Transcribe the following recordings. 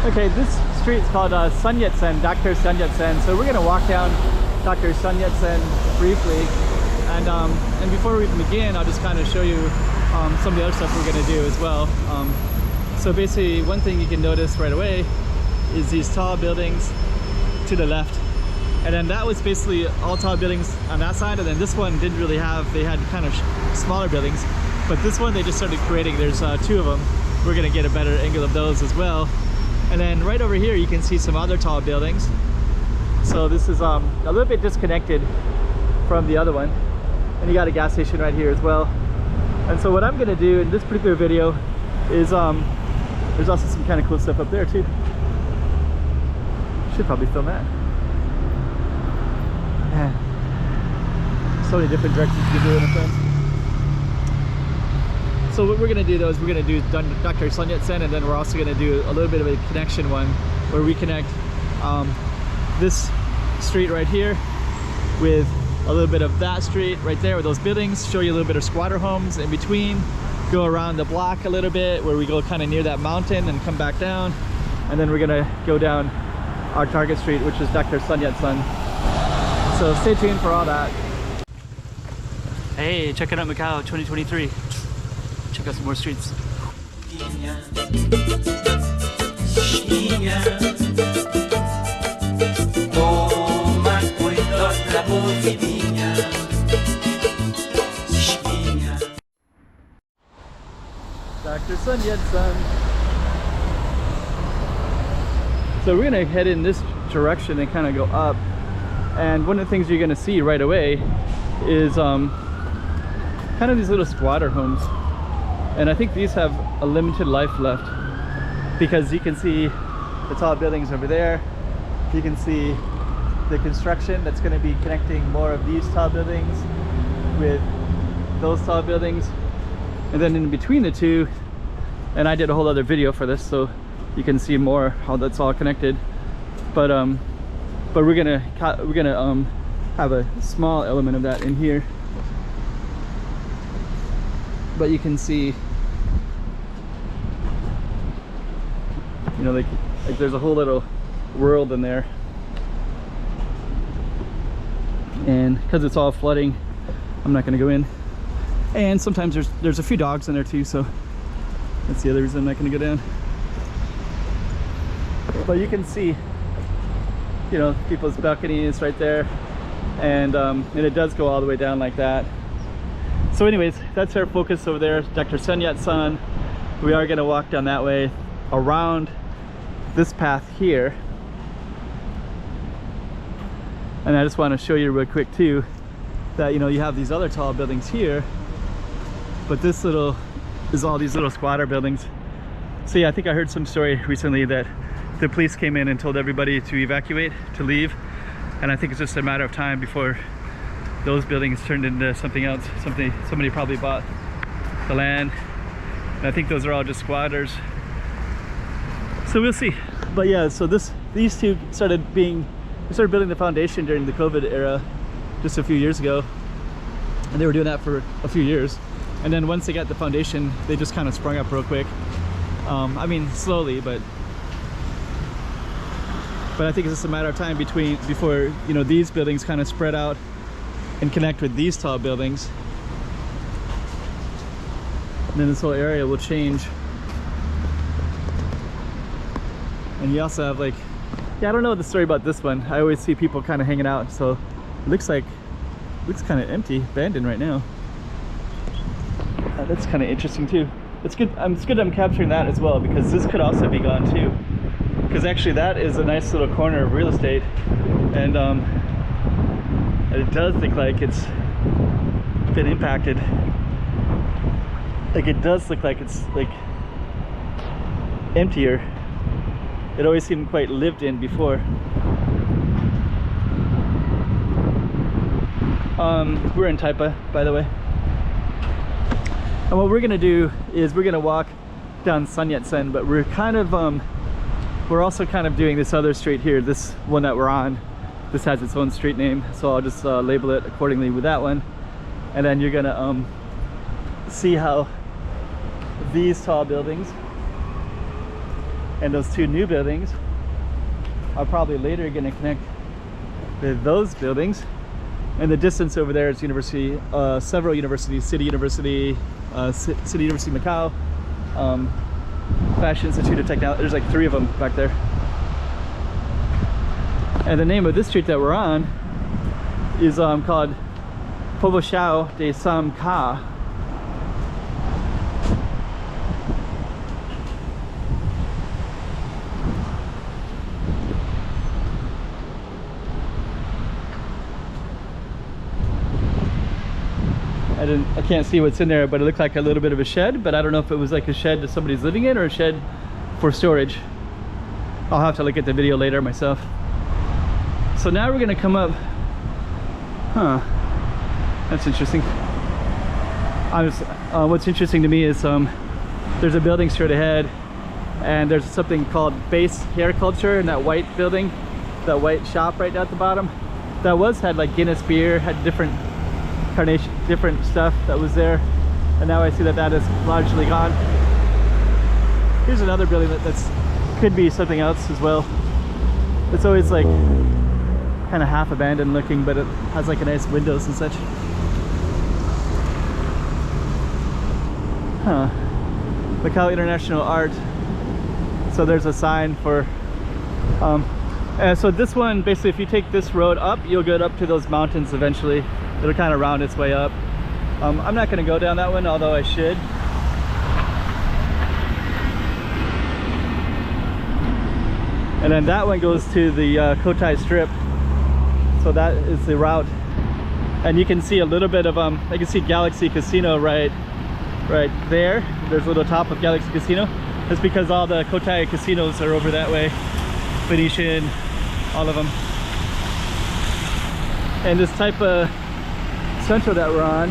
Okay, this street is called Yat-Sen, Dr. Yat-Sen. So we're gonna walk down Dr. Yat-Sen briefly, and before we even begin, I'll just kind of show you some of the other stuff we're gonna do as well. So basically, one thing you can notice right away is these tall buildings to the left, and then that was basically all tall buildings on that side, and then this one didn't really have, they had kind of smaller buildings, but this one they just started creating. There's two of them. We're gonna get a better angle of those as well. And then right over here you can see some other tall buildings. So this is a little bit disconnected from the other one, and you got a gas station right here as well. And so what I'm gonna do in this particular video is there's also some kind of cool stuff up there too. Should probably film that. Yeah. So many different directions you can do in a sense. So what we're gonna do though is we're gonna do Dr. Yat-Sen, and then we're also gonna do a little bit of a connection one where we connect this street right here with a little bit of that street right there with those buildings, show you a little bit of squatter homes in between, go around the block a little bit where we go kind of near that mountain and come back down, and then we're gonna go down our target street, which is Dr. Yat-Sen. So stay tuned for all that. Hey, check it out, Macau 2023. Check out some more streets. Dr. Yat-Sen. So we're gonna head in this direction and kind of go up, and one of the things you're gonna see right away is kind of these little squatter homes. And I think these have a limited life left, because you can see the tall buildings over there. You can see the construction that's going to be connecting more of these tall buildings with those tall buildings. And then in between the two, and I did a whole other video for this, so you can see more how that's all connected. But we're gonna have a small element of that in here. But you can see, you know, like there's a whole little world in there, and because it's all flooding, I'm not going to go in. And sometimes there's a few dogs in there too, so that's the other reason I'm not going to go down. But you can see, you know, people's balconies right there, and it does go all the way down like that. So anyways, that's our focus over there, Dr. Yat-Sen. We are going to walk down that way around this path here. And I just want to show you real quick too that, you know, you have these other tall buildings here, but this little is all these little squatter buildings. So yeah, I think I heard some story recently that the police came in and told everybody to evacuate, to leave, and I think it's just a matter of time before those buildings turned into something else. Somebody probably bought the land, and I think those are all just squatters. So we'll see. But yeah, so these two started building the foundation during the COVID era just a few years ago, and they were doing that for a few years. And then once they got the foundation, they just kind of sprung up real quick. I mean, slowly, but I think it's just a matter of time before, you know, these buildings kind of spread out and connect with these tall buildings, and then this whole area will change. And you also have, like, yeah, I don't know the story about this one. I always see people kind of hanging out, so it looks kind of empty, abandoned right now. That's kind of interesting too. It's good I'm capturing that as well, because this could also be gone too, because actually that is a nice little corner of real estate, and it does look like it's been impacted. Like, it does look like it's like emptier. It always seemed quite lived in before. We're in Taipa, by the way. And what we're gonna do is we're gonna walk down Yat-Sen, but we're also kind of doing this other street here, this one that we're on. This has its own street name, so I'll just label it accordingly with that one. And then you're gonna see how these tall buildings And those two new buildings are probably later going to connect with those buildings. And the distance over there is university, several universities, City University, City University Macau, Fashion Institute of Technology. There's like 3 of them back there. And the name of this street that we're on is called Povoac de Sam Ka. I can't see what's in there, but it looked like a little bit of a shed, but I don't know if it was like a shed that somebody's living in or a shed for storage. I'll have to look at the video later myself. So now we're gonna come up. Huh, that's interesting. What's interesting to me is there's a building straight ahead, and there's something called Base Hair Culture in that white building, that white shop right at the bottom. That had like Guinness beer, had different carnation, different stuff that was there, and now I see that that is largely gone. Here's another building that's could be something else as well. It's always like kind of half abandoned looking, but it has like a nice windows and such. Huh. Macau International Art. So there's a sign for and so this one, basically if you take this road up, you'll get up to those mountains eventually. It'll kind of round its way up. I'm not going to go down that one, although I should. And then that one goes to the Cotai Strip. So that is the route. And you can see a little bit of I can see Galaxy Casino right there. There's a little top of Galaxy Casino. That's because all the Cotai casinos are over that way. Venetian, all of them. And this Taipa Central that we're on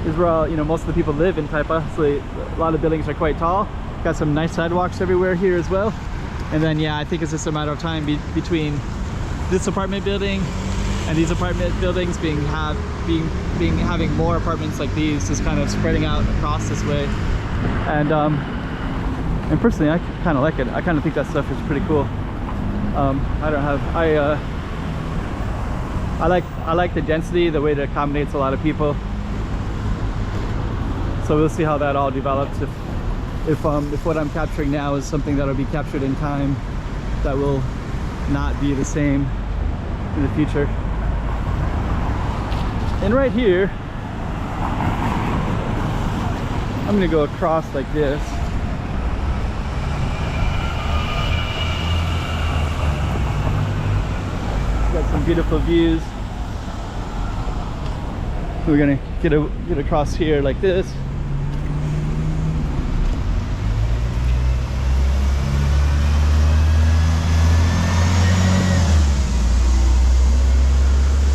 is where all, most of the people live in Taipa. So a lot of buildings are quite tall. Got some nice sidewalks everywhere here as well. And then yeah, I think it's just a matter of time between this apartment building and these apartment buildings having more apartments like these, just kind of spreading out across this way. And personally, I kind of like it. I kind of think that stuff is pretty cool. I like the density, the way it accommodates a lot of people. So we'll see how that all develops. If what I'm capturing now is something that'll be captured in time, that will not be the same in the future. And right here, I'm gonna go across like this. Got some beautiful views. We're gonna get across here like this.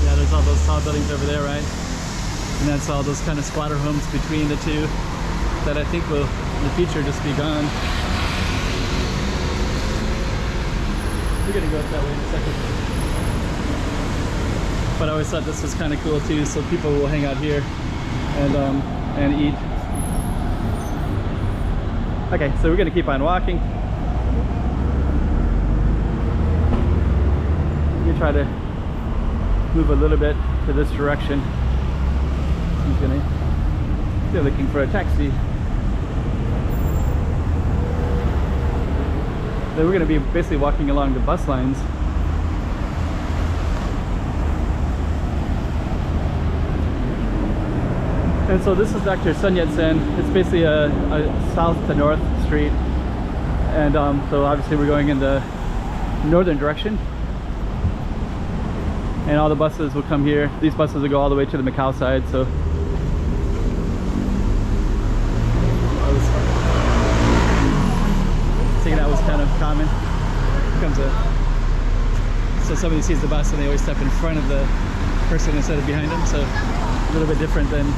Yeah, there's all those tall buildings over there, right? And that's all those kind of squatter homes between the two that I think will in the future just be gone. We're gonna go that way in a second. But I always thought this was kind of cool too, so people will hang out here and eat. Okay, so we're gonna keep on walking. Let me try to move a little bit to this direction. They're looking for a taxi. Then we're gonna be basically walking along the bus lines. And so this is Dr. Yat-Sen. It's basically a south to north street. And so obviously we're going in the northern direction. And all the buses will come here. These buses will go all the way to the Macau side. So thinking that was kind of common. So somebody sees the bus and they always step in front of the person instead of behind them. So a little bit different than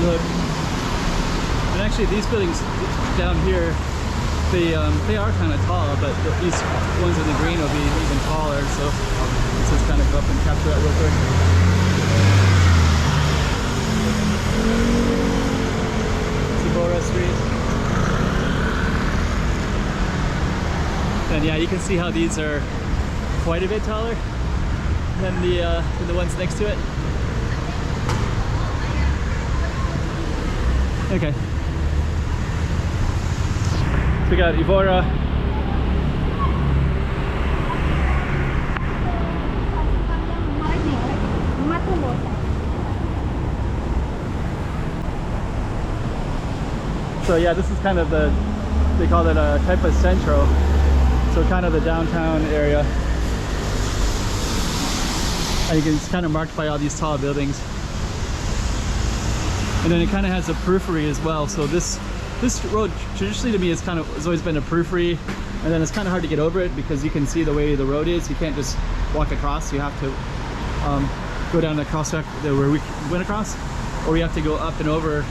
look. And actually these buildings down here, they are kind of tall, but these ones in the green will be even taller. So up and capture that real quick. Lisboa Street. And yeah, you can see how these are quite a bit taller than the ones next to it. Okay. So we got Evora. So yeah, this is kind of they call it a Taipa Centro. So kind of the downtown area. And it's kind of marked by all these tall buildings. And then it kind of has a periphery as well. So this road traditionally to me has always been a periphery, and then it's kind of hard to get over it because you can see the way the road is. You can't just walk across. You have to go down the crosswalk where we went across, or you have to go up and over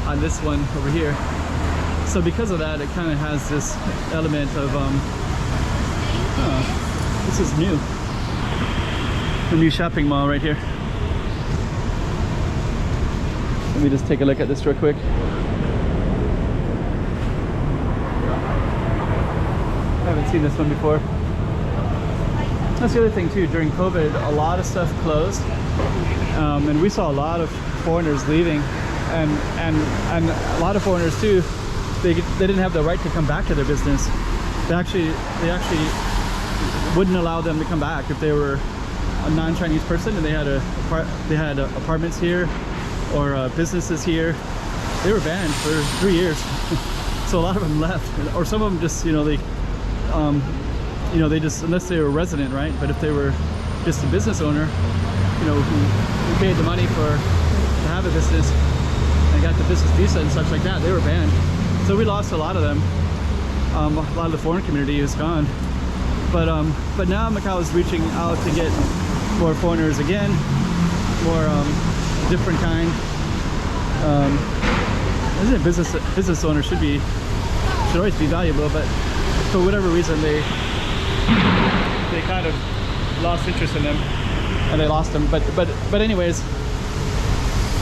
on this one over here. So because of that, it kind of has this element of this is new. A new shopping mall right here. Let me just take a look at this real quick. I haven't seen this one before. That's the other thing too, during COVID, a lot of stuff closed. And we saw a lot of foreigners leaving. And a lot of foreigners too, they didn't have the right to come back to their business. They actually wouldn't allow them to come back if they were a non-Chinese person and they had apartments here or businesses here. They were banned for 3 years. So a lot of them left, or some of them just, they just, unless they were a resident, right? But if they were just a business owner, who paid the money to have a business and got the business visa and such like that, they were banned. So we lost a lot of them. A lot of the foreign community is gone. But now Macau is reaching out to get more foreigners again, more different kind. I think business owners should always be valuable, but for whatever reason they kind of lost interest in them, and they lost them. But anyways,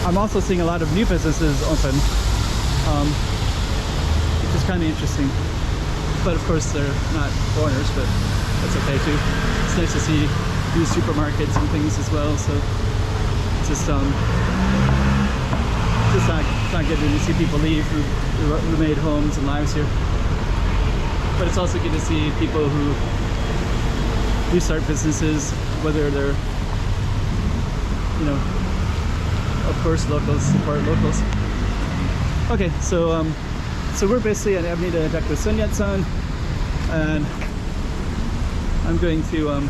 I'm also seeing a lot of new businesses open, which is kind of interesting. But of course they're not foreigners, but that's okay too. It's nice to see new supermarkets and things as well. So it's just not good to see people leave who made homes and lives here. But it's also good to see people who do start businesses, whether they're, of course, locals, support locals. Okay, so we're basically at Avenida Dr. Yat-Sen, and I'm going to,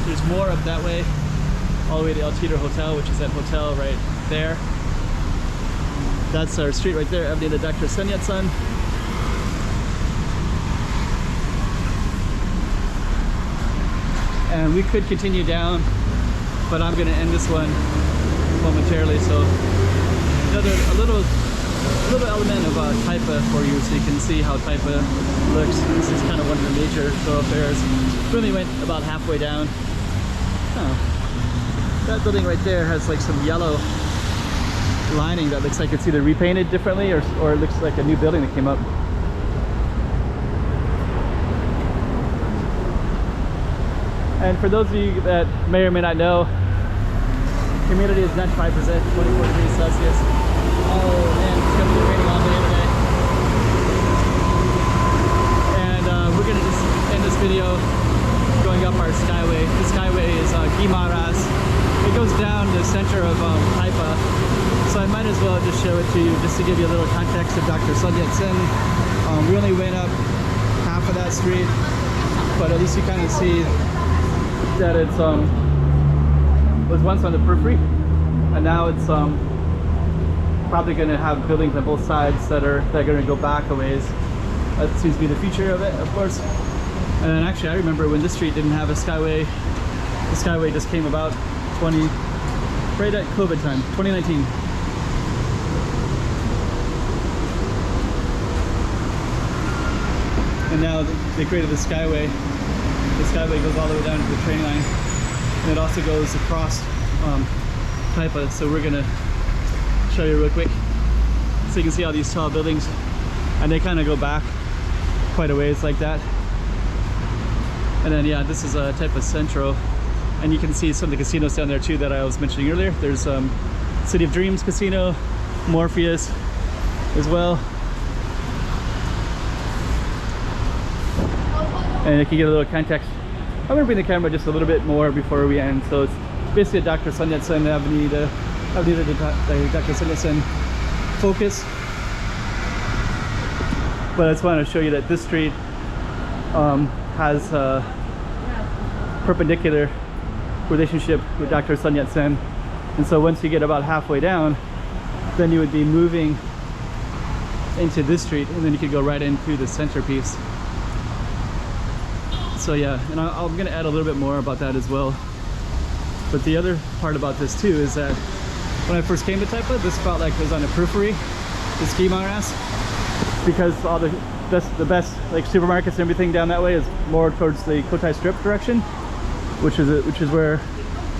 there's more up that way, all the way to El Tito Hotel, which is that hotel right there. That's our street right there, Avenida Dr. Yat-Sen. And we could continue down, but I'm going to end this one momentarily. So a little element of Taipa for you, so you can see how Taipa looks. This is kind of one of the major thoroughfares. We only went about halfway down. Oh, that building right there has like some yellow lining that looks like it's either repainted differently or it looks like a new building that came up. And for those of you that may or may not know, humidity is 95%, 24 degrees Celsius. Oh man, it's going to be raining all day today. And we're going to just end this video going up our skyway. The skyway is Guimaras. It goes down the center of Taipa. So I might as well just show it to you, just to give you a little context of Dr. Yat-Sen. We only went up half of that street, but at least you kind of see that it's was once on the periphery, and now it's probably going to have buildings on both sides that are going to go back a ways. That seems to be the future of it, of course. And then actually, I remember when this street didn't have a skyway. The skyway just came about right at COVID time, 2019. And now they created the skyway The skyway goes all the way down to the train line, and it also goes across Taipa. So we're gonna show you real quick, so you can see all these tall buildings, and they kind of go back quite a ways like that. And then yeah, this is Taipa Central, and you can see some of the casinos down there too that I was mentioning earlier. There's City of Dreams Casino, Morpheus as well. And you can get a little context. I'm gonna bring the camera just a little bit more before we end. So it's basically a Dr. Sun Yat-Sen Avenida Dr. Sun Yat-Sen focus. But I just want to show you that this street has a perpendicular relationship with Dr. Sun Yat-Sen. And so once you get about halfway down, then you would be moving into this street, and then you could go right into the centerpiece. So yeah, and I'm gonna add a little bit more about that as well. But the other part about this too is that when I first came to Taipa, this felt like it was on the periphery, the ski mountains, because all the best like supermarkets and everything down that way is more towards the Cotai Strip direction, which is where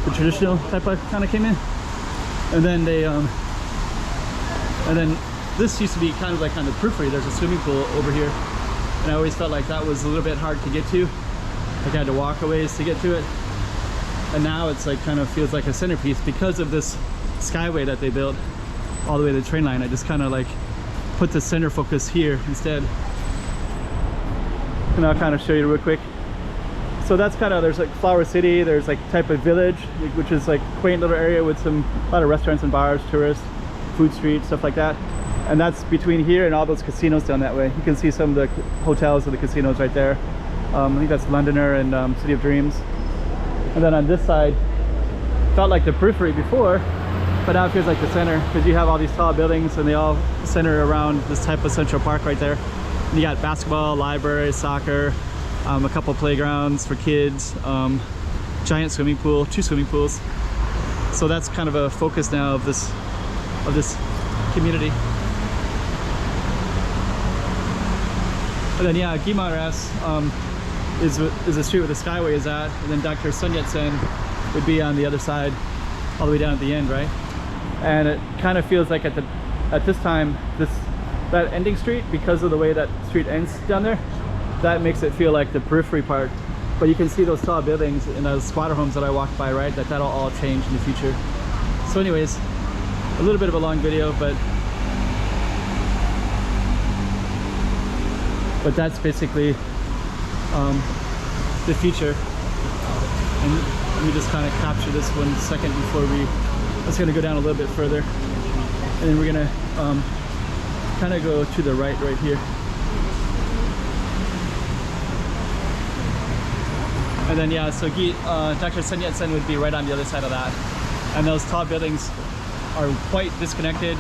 the traditional Taipa kind of came in. And then they and then this used to be kind of like on the periphery. There's a swimming pool over here, and I always felt like that was a little bit hard to get to. Like I had to walk a ways to get to it. And now it's like kind of feels like a centerpiece because of this skyway that they built all the way to the train line. I just kind of like put the center focus here instead. And I'll kind of show you real quick. So that's kind of, there's like Flower City, there's like Taipa Village, which is like quaint little area with a lot of restaurants and bars, tourists, food streets, stuff like that. And that's between here and all those casinos down that way. You can see some of the hotels of the casinos right there. I think that's Londoner and City of Dreams. And then on this side, felt like the periphery before, but now it feels like the center, because you have all these tall buildings and they all center around this type of Central Park right there. And you got basketball, library, soccer, a couple playgrounds for kids, giant swimming pool, 2 swimming pools. So that's kind of a focus now of this community. And then yeah, Guimaras is the street where the skyway is at, and then Dr. Sun Yat-Sen would be on the other side, all the way down at the end, right? And it kind of feels like at this time, that ending street, because of the way that street ends down there, that makes it feel like the periphery part. But you can see those tall buildings and those squatter homes that I walked by, right? That'll all change in the future. So anyways, a little bit of a long video, but that's basically the future. And let me just kind of capture this 1 second before let's gonna go down a little bit further, and then we're gonna kind of go to the right here. And then yeah, so Dr. Sun Yat-Sen would be right on the other side of that. And those tall buildings are quite disconnected,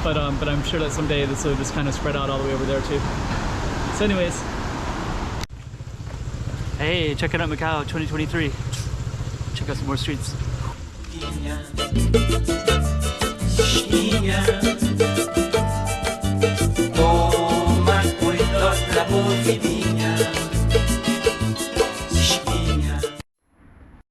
but I'm sure that someday this will just kind of spread out all the way over there too. So anyways, hey, check it out, Macau 2023. Check out some more streets.